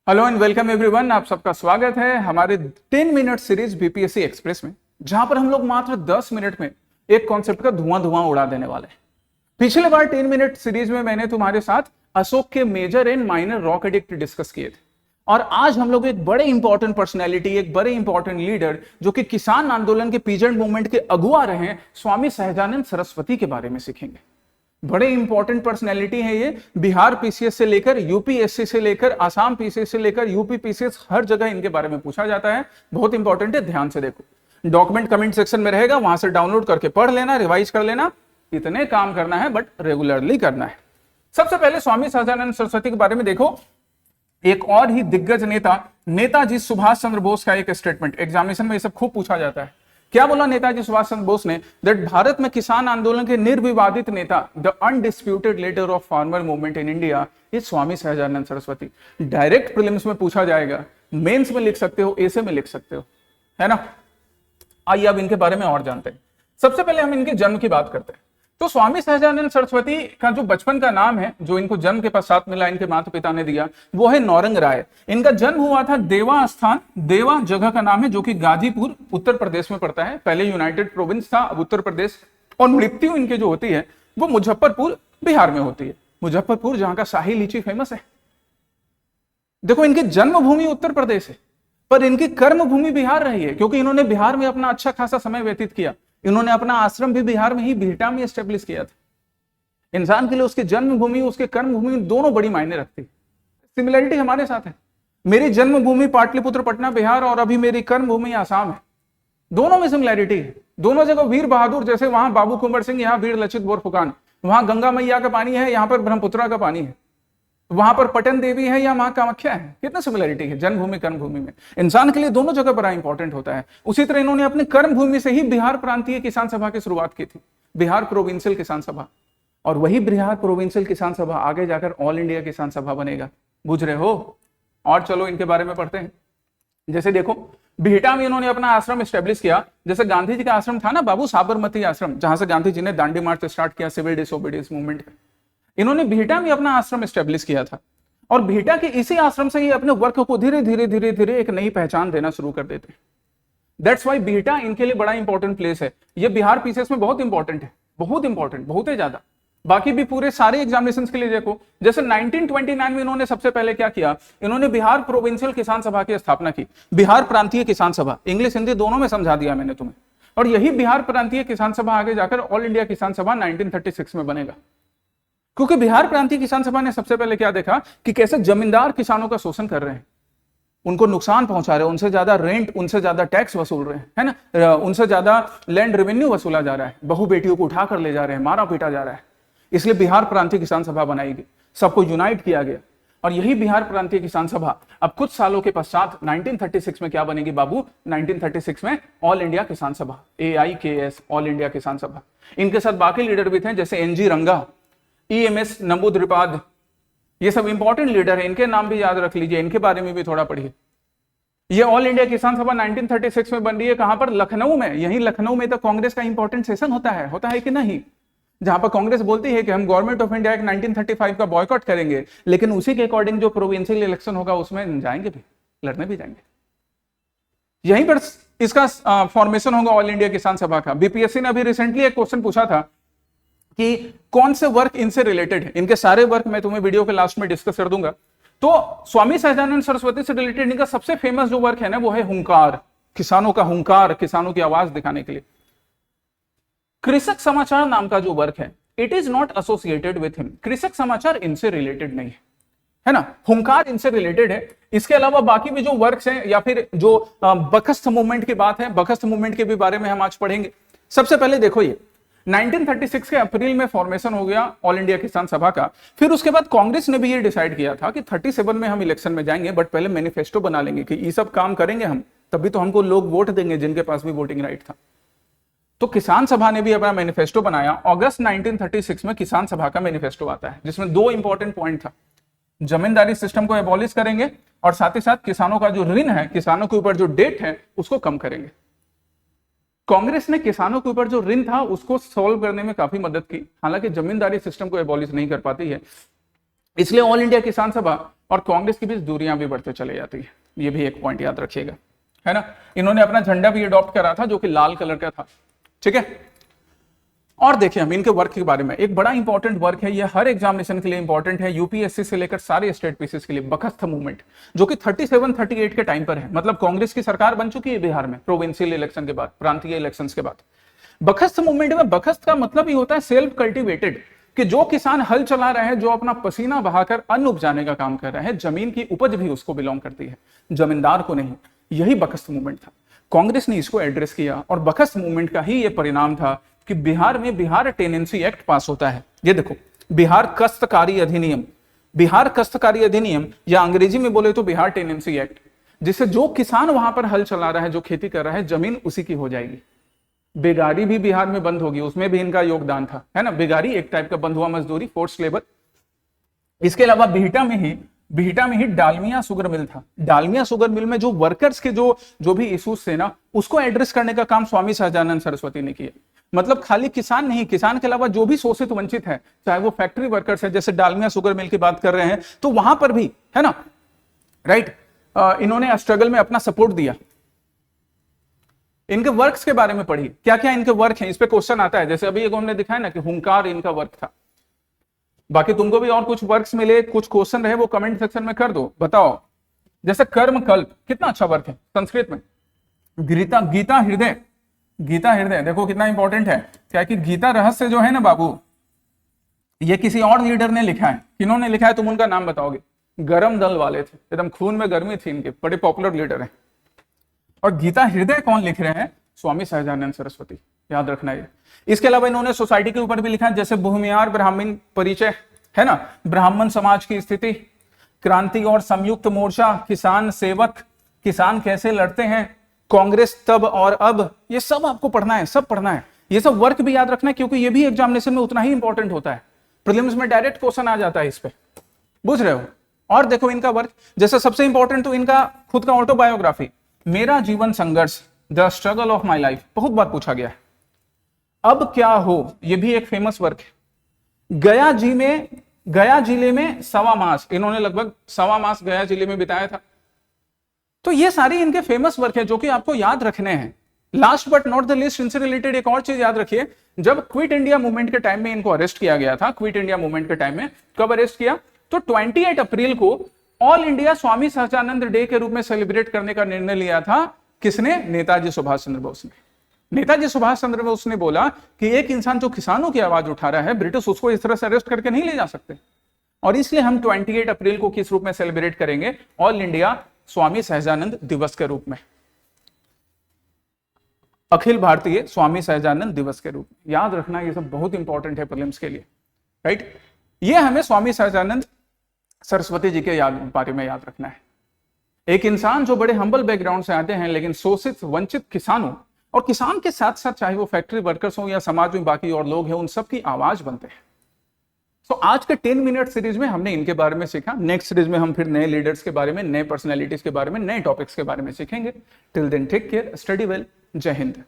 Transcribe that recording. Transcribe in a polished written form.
Hello and welcome everyone. आप सबका स्वागत है हमारे 10 मिनट सीरीज बीपीएससी एक्सप्रेस में, जहां पर हम लोग मात्र 10 मिनट में एक कॉन्सेप्ट का धुआं धुआं उड़ा देने वाले हैं। पिछले बार 10 मिनट सीरीज में मैंने तुम्हारे साथ अशोक के major and minor rock edict discuss किए थे, और आज हम लोग एक बड़े इंपॉर्टेंट पर्सनैलिटी, एक बड़े इंपॉर्टेंट लीडर जो कि किसान आंदोलन के पीजेंट मूवमेंट के अगुआ रहे हैं, स्वामी सहजानंद सरस्वती के बारे में सीखेंगे। बड़े इंपॉर्टेंट पर्सनैलिटी है ये। बिहार पीसीएस से लेकर यूपीएससी से लेकर आसाम पीसीएस से लेकर यूपी पीसीएस, हर जगह इनके बारे में पूछा जाता है। बहुत इंपॉर्टेंट है, ध्यान से देखो। डॉक्यूमेंट कमेंट सेक्शन में रहेगा, वहां से डाउनलोड करके पढ़ लेना, रिवाइज कर लेना। इतने काम करना है बट रेगुलरली करना है। सबसे पहले स्वामी सहजानंद सरस्वती के बारे में देखो। एक और ही दिग्गज नेता, नेताजी सुभाष चंद्र बोस का एक स्टेटमेंट एग्जामिनेशन में ये सब खूब पूछा जाता है। क्या बोला नेताजी सुभाष चंद्र बोस ने? दैट भारत में किसान आंदोलन के निर्विवादित नेता, the undisputed leader of farmer movement in India is Swami Sahajanand Saraswati. Direct prelims में पूछा जाएगा, मेंस में लिख सकते हो, एसे में लिख सकते हो, है ना। आइए अब इनके बारे में और जानते हैं। सबसे पहले हम इनके जन्म की बात करते हैं। तो स्वामी सहजानंद सरस्वती का जो बचपन का नाम है, जो इनको जन्म के पश्चात मिला, इनके माता पिता ने दिया, वो है नौरंग राय। इनका जन्म हुआ था देवा स्थान, देवा जगह का नाम है, जो कि गाजीपुर उत्तर प्रदेश में पड़ता है। पहले यूनाइटेड प्रोविंस था, अब उत्तर प्रदेश। और मृत्यु इनकी जो होती है वो मुजफ्फरपुर बिहार में होती है। मुजफ्फरपुर, जहां का शाही लीची फेमस है। देखो, इनकी जन्मभूमि उत्तर प्रदेश है पर इनकी कर्मभूमि बिहार रही है, क्योंकि इन्होंने बिहार में अपना अच्छा खासा समय व्यतीत किया। इन्होंने अपना आश्रम भी बिहार में ही, बिहटा में एस्टेब्लिश किया था। इंसान के लिए उसकी जन्मभूमि, उसके कर्मभूमि दोनों बड़ी मायने रखती है। सिमिलरिटी हमारे साथ है। मेरी जन्मभूमि पाटलिपुत्र पटना बिहार और अभी मेरी कर्मभूमि आसाम है। दोनों में सिमिलरिटी है। दोनों जगह वीर बहादुर, जैसे वहां बाबू कुंवर सिंह, यहाँ वीर लचित बोरफुकान। वहां गंगा मैया का पानी है, यहाँ पर ब्रह्मपुत्रा का पानी है। वहां पर पटन देवी है या मां कामाख्या है। कितना सिमिलरिटी है जन्मभूमि कर्मभूमि में। इंसान के लिए दोनों जगह बड़ा इंपॉर्टेंट होता है। उसी तरह इन्होंने अपनी कर्मभूमि से ही बिहार प्रांतीय किसान सभा की शुरुआत की थी, बिहार प्रोविंशियल किसान सभा। और वही बिहार प्रोविंशियल किसान सभा आगे जाकर ऑल इंडिया किसान सभा बनेगा। बुझ रहे हो? और चलो इनके बारे में पढ़ते हैं। जैसे देखो, बिहटा में इन्होंने अपना आश्रम एस्टेब्लिश किया। जैसे गांधी जी का आश्रम था ना बाबू, साबरमती आश्रम, जहां से गांधी जी ने दांडी मार्च स्टार्ट किया सिविल डिसोबीडियंस मूवमेंट का। इन्होंने बिहटा में अपना आश्रम एस्टेब्लिश किया था, और बिहटा के इसी आश्रम से ही अपने वर्क को धीरे धीरे धीरे धीरे एक नई पहचान देना शुरू कर देते हैं। दैट्स वाई बिहटा इनके लिए बड़ा इंपॉर्टेंट प्लेस है। ये बिहार पीसीएस में बहुत इंपॉर्टेंट है, बहुत इंपॉर्टेंट, बहुत ही ज्यादा। बाकी भी पूरे सारे एग्जामिनेशन के लिए देखो। जैसे 1929 में इन्होंने सबसे पहले क्या किया? इन्होंने बिहार प्रोविंशियल किसान सभा की स्थापना की। बिहार प्रांतीय किसान सभा, इंग्लिश हिंदी दोनों में समझा दिया मैंने तुम्हें। और यही बिहार प्रांतीय किसान सभा आगे जाकर ऑल इंडिया किसान सभा 1936 में बनेगा। क्योंकि बिहार प्रांतीय किसान सभा ने सबसे पहले क्या देखा कि कैसे जमींदार किसानों का शोषण कर रहे हैं, उनको नुकसान पहुंचा रहे हैं, उनसे ज्यादा रेंट, उनसे ज्यादा टैक्स वसूल रहे हैं, है ना, उनसे ज्यादा लैंड रेवेन्यू वसूला जा रहा है, बहु बेटियों को उठा कर ले जा रहे हैं, मारा पीटा जा रहा है। इसलिए बिहार प्रांतीय किसान सभा बनाई गई, सबको यूनाइट किया गया। और यही बिहार प्रांतीय किसान सभा अब कुछ सालों के पश्चात 1936 में क्या बनेगी बाबू? 1936 में ऑल इंडिया किसान सभा, AIKS, ऑल इंडिया किसान सभा। इनके साथ बाकी लीडर भी थे, जैसे NG रंगा, EMS नंबूद्रिपाद। ये सब इंपॉर्टेंट लीडर है, इनके नाम भी याद रख लीजिए, इनके बारे में भी थोड़ा पढ़िए। ये ऑल इंडिया किसान सभा 1936 में बन रही है। कहां पर? लखनऊ में। यही लखनऊ में तो कांग्रेस का इंपॉर्टेंट सेशन होता है कि नहीं? जहां पर कांग्रेस बोलती है कि हम गवर्नमेंट ऑफ इंडिया 1935 का बॉयकॉट करेंगे, लेकिन उसी के अकॉर्डिंग जो प्रोविंशियल इलेक्शन होगा उसमें जाएंगे भी, लड़ने भी जाएंगे। यहीं पर इसका फॉर्मेशन होगा ऑल इंडिया किसान सभा का। बीपीएससी ने अभी रिसेंटली एक क्वेश्चन पूछा था कि कौन से वर्क इनसे रिलेटेड है। इनके सारे वर्क मैं तुम्हें वीडियो के लास्ट में डिस्कस कर दूंगा। तो स्वामी सहजानंद सरस्वती से रिलेटेड इनका सबसे फेमस जो वर्क है ना, वो है हुंकार, किसानों का हुंकार, किसानों की आवाज दिखाने के लिए। कृषक समाचार नाम का जो वर्क है, it is not associated with him. कृषक समाचार इनसे रिलेटेड नहीं है ना, हुंकार इनसे रिलेटेड है। इसके अलावा बाकी भी जो वर्क्स हैं, या फिर जो बखस्त मूवमेंट की बात है, बखस्त मूवमेंट के भी बारे में हम आज पढ़ेंगे। सबसे पहले देखो, ये 1936 के अप्रैल में फॉर्मेशन हो गया ऑल इंडिया किसान सभा का। फिर उसके बाद कांग्रेस ने भी ये डिसाइड किया था कि 37 में हम इलेक्शन में जाएंगे, बट पहले मैनिफेस्टो बना लेंगे कि ये सब काम करेंगे हम, तभी तो हमको लोग वोट देंगे जिनके पास भी वोटिंग राइट था। तो किसान सभा ने भी अपना मैनिफेस्टो बनाया। अगस्त 1936 में किसान सभा का मैनिफेस्टो आता है, जिसमें दो इंपॉर्टेंट पॉइंट था। जमींदारी सिस्टम को एबॉलिश करेंगे, और साथ ही साथ किसानों का जो ऋण है, किसानों के ऊपर जो डेट है, उसको कम करेंगे। कांग्रेस ने किसानों के ऊपर जो ऋण था उसको सॉल्व करने में काफी मदद की, हालांकि जमींदारी सिस्टम को एबॉलिश नहीं कर पाती है। इसलिए ऑल इंडिया किसान सभा और कांग्रेस के बीच दूरियां भी बढ़ते चले जाती है। ये भी एक पॉइंट याद रखिएगा, है ना। इन्होंने अपना झंडा भी अडॉप्ट करा था जो कि लाल कलर का था, ठीक है। और देखिए हम इनके वर्क के बारे में, एक बड़ा इंपॉर्टेंट वर्क है, ये हर एग्जामिनेशन के लिए इंपॉर्टेंट है, यूपीएससी से लेकर सारे स्टेट पीसीस के लिए, बखस्त मूवमेंट, जो कि 37-38 के टाइम पर है। मतलब कांग्रेस की सरकार बन चुकी है बिहार में प्रोविंशियल इलेक्शन के बाद, प्रांतीय इलेक्शंस के बाद। बखस्त मूवमेंट में, बखस्त का मतलब ही होता है सेल्फ कल्टिवेटेड, कि जो किसान हल चला रहे हैं, जो अपना पसीना बहाकर अन्न उपजाने का काम कर रहे हैं, जमीन की उपज भी उसको बिलोंग करती है, जमींदार को नहीं। यही बखस्त मूवमेंट था। कांग्रेस ने इसको एड्रेस किया और बखस्त मूवमेंट का ही ये परिणाम था कि बिहार में बिहार टेनेंसी एक्ट पास होता है। ये देखो, बिहार काश्तकारी अधिनियम, बिहार काश्तकारी अधिनियम, या अंग्रेजी में बोले तो बिहार टेनेंसी एक्ट, जिससे जो किसान वहां पर हल चला रहा है, जो खेती कर रहा है, जमीन उसी की हो जाएगी। बेगारी भी बिहार में बंद होगी, उसमें भी इनका योगदान था, है ना। बेगारी एक टाइप का बंधुआ मजदूरी, फोर्स लेबर। इसके अलावा बिहटा में ही डालमिया शुगर मिल था। डालमिया शुगर मिल में जो वर्कर्स के जो भी इश्यूज थे ना, उसको एड्रेस करने का काम स्वामी सहजानंद सरस्वती ने किया। मतलब खाली किसान नहीं, किसान के अलावा जो भी शोषित वंचित है, चाहे वो फैक्ट्री वर्कर्स है, जैसे डालमिया शुगर मिल की बात कर रहे हैं, तो वहां पर भी, है ना, राइट, इन्होंने स्ट्रगल में अपना सपोर्ट दिया। इनके वर्क्स के बारे में पढ़िए, क्या क्या इनके वर्क हैं, इस पे क्वेश्चन आता है। जैसे अभी एक हमने दिखाया ना कि हुंकार इनका वर्क था। बाकी तुमको भी और कुछ वर्क्स मिले, कुछ क्वेश्चन रहे, वो कमेंट सेक्शन में कर दो, बताओ। जैसे कर्म कल्प, कितना अच्छा वर्क है संस्कृत में। गीता हृदय देखो कितना इंपॉर्टेंट है, क्या कि गीता रहस्य जो है ना बाबू, ये किसी और लीडर ने लिखा है। किन्होंने लिखा है, तुम उनका नाम बताओगे। गरम दल वाले थे, एकदम खून में गर्मी थी इनके, बड़े पॉपुलर लीडर हैं। और गीता हृदय कौन लिख रहे हैं? स्वामी सहजानंद सरस्वती, याद रखना ये। इसके अलावा इन्होंने सोसाइटी के ऊपर भी लिखा है, जैसे भूमिहार ब्राह्मण परिचय, है ना, ब्राह्मण समाज की स्थिति, क्रांति और संयुक्त मोर्चा, किसान सेवक, किसान कैसे लड़ते हैं, कांग्रेस तब और अब, ये सब आपको पढ़ना है, सब पढ़ना है। ये सब वर्क भी याद रखना है, क्योंकि ये भी एग्जामिनेशन में उतना ही इंपॉर्टेंट होता है। प्रीलिम्स में डायरेक्ट क्वेश्चन आ जाता है इस पे, बुझ रहे हो। और देखो इनका वर्क, जैसे सबसे इंपॉर्टेंट तो इनका खुद का ऑटोबायोग्राफी, मेरा जीवन संघर्ष, the struggle of my life, बहुत बार पूछा गया है। अब क्या हो, ये भी एक फेमस वर्क है। गया जिले में 1.25 मास, इन्होंने लगभग 1.25 मास गया जिले में बिताया था। तो ये सारी इनके फेमस वर्क है जो कि आपको याद रखने हैं। Last but not the list, इनसे रिलेटेड एक और चीज याद रखिए। जब क्विट इंडिया मूवमेंट के टाइम में इनको अरेस्ट किया गया था, क्विट इंडिया मूवमेंट के टाइम में कब अरेस्ट किया, तो 28 अप्रैल को all India Swami Sahajanand day के रूप में सेलिब्रेट करने का निर्णय लिया था। किसने? नेताजी सुभाष चंद्र बोस ने। नेताजी सुभाष चंद्र बोस ने बोला कि एक इंसान जो किसानों की आवाज उठा रहा है, ब्रिटिश उसको इस तरह से अरेस्ट करके नहीं ले जा सकते, और इसलिए हम 28 अप्रैल को किस रूप में सेलिब्रेट करेंगे? ऑल इंडिया स्वामी सहजानंद दिवस के रूप में, अखिल भारतीय स्वामी सहजानंद दिवस के रूप में। याद रखना, ये सब बहुत इंपॉर्टेंट है प्रीलिम्स के लिए, राइट। ये हमें स्वामी सहजानंद सरस्वती जी के बारे में याद रखना है। एक इंसान जो बड़े हम्बल बैकग्राउंड से आते हैं, लेकिन शोषित वंचित किसानों, और किसान के साथ साथ चाहे वो फैक्ट्री वर्कर्स हो या समाज में बाकी और लोग हैं, उन सबकी आवाज बनते हैं। तो आज के 10 मिनट सीरीज में हमने इनके बारे में सीखा। नेक्स्ट सीरीज में हम फिर नए लीडर्स के बारे में, नए पर्सनैलिटीज के बारे में, नए टॉपिक्स के बारे में सीखेंगे। Till then take care, study well, जय हिंद।